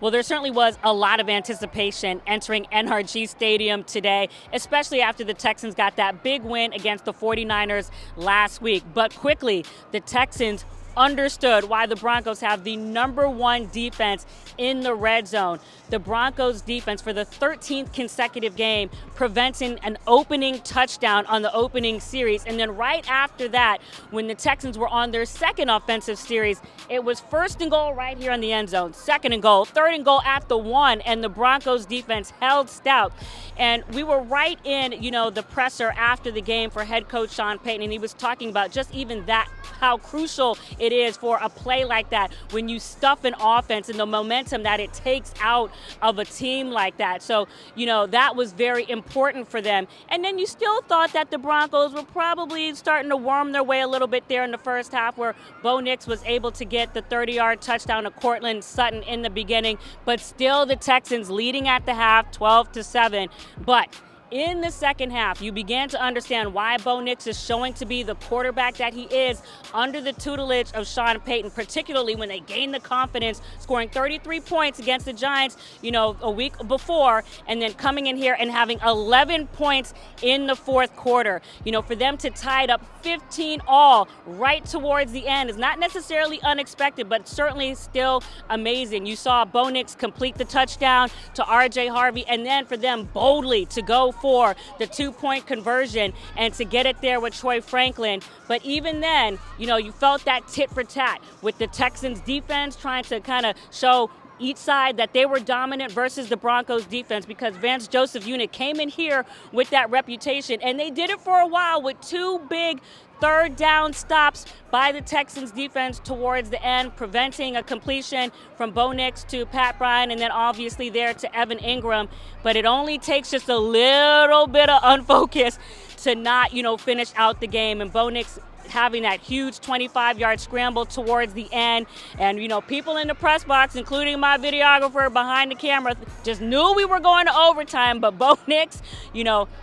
Well, there certainly was a lot of anticipation entering NRG Stadium today, especially after the Texans got that big win against the 49ers last week. But quickly, the Texans understood why the Broncos have the #1 defense in the red zone. The Broncos defense, for the 13th consecutive game, preventing an opening touchdown on the opening series. And then right after that, when the Texans were on their second offensive series, it was 1st and goal right here in the end zone, 2nd and goal, 3rd and goal at the 1, and the Broncos defense held stout. And we were right in, the presser after the game for head coach Sean Payton, and he was talking about just even that, how crucial it is for a play like that when you stuff an offense and the momentum that it takes out of a team like that. So, that was very important for them. And then you still thought that the Broncos were probably starting to worm their way a little bit there in the first half, where Bo Nix was able to get the 30-yard touchdown to Cortland Sutton in the beginning, but still the Texans leading at the half 12-7. But in the second half, you began to understand why Bo Nix is showing to be the quarterback that he is under the tutelage of Sean Payton, particularly when they gained the confidence, scoring 33 points against the Giants, a week before, and then coming in here and having 11 points in the fourth quarter. For them to tie it up 15 all right towards the end is not necessarily unexpected, but certainly still amazing. You saw Bo Nix complete the touchdown to RJ Harvey, and then for them boldly to go for the 2-point conversion and to get it there with Troy Franklin. But even then, you felt that tit for tat with the Texans defense trying to kind of show each side that they were dominant versus the Broncos defense, because Vance Joseph unit came in here with that reputation, and they did it for a while with 2 big third down stops by the Texans defense towards the end, preventing a completion from Bo Nix to Pat Bryant, and then obviously there to Evan Ingram. But it only takes just a little bit of unfocus to not, finish out the game. And Bo Nix having that huge 25-yard scramble towards the end. And, people in the press box, including my videographer behind the camera, just knew we were going to overtime. But Bo Nix,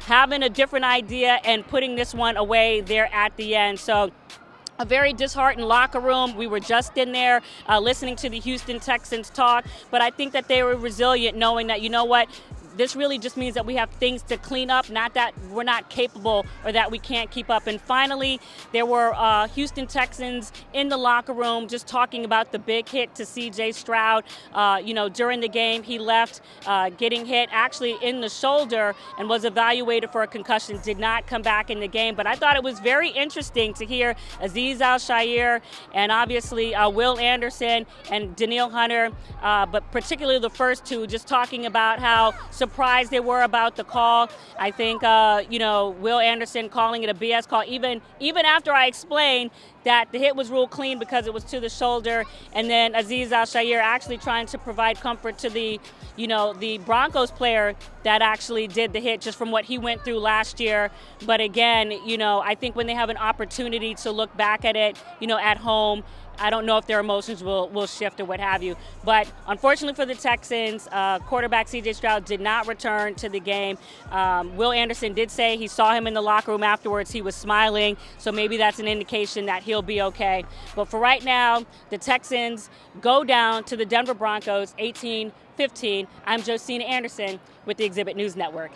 having a different idea and putting this one away there at the end. So a very disheartened locker room. We were just in there listening to the Houston Texans talk. But I think that they were resilient, knowing that, this really just means that we have things to clean up, not that we're not capable or that we can't keep up. And finally, there were Houston Texans in the locker room just talking about the big hit to C.J. Stroud. During the game, he left getting hit actually in the shoulder and was evaluated for a concussion, did not come back in the game. But I thought it was very interesting to hear Azeez al-Shaair and obviously Will Anderson and Danielle Hunter, but particularly the first two, just talking about how surprised they were about the call. I think, Will Anderson calling it a BS call, even after I explained that the hit was ruled clean because it was to the shoulder, and then Azeez al-Shaair actually trying to provide comfort to the Broncos player that actually did the hit, just from what he went through last year. But again, I think when they have an opportunity to look back at it, at home, I don't know if their emotions will shift or what have you. But unfortunately for the Texans, quarterback C.J. Stroud did not return to the game. Will Anderson did say he saw him in the locker room afterwards. He was smiling, so maybe that's an indication that he'll be okay. But for right now, the Texans go down to the Denver Broncos 18-15. I'm Josina Anderson with the Exhibit News Network.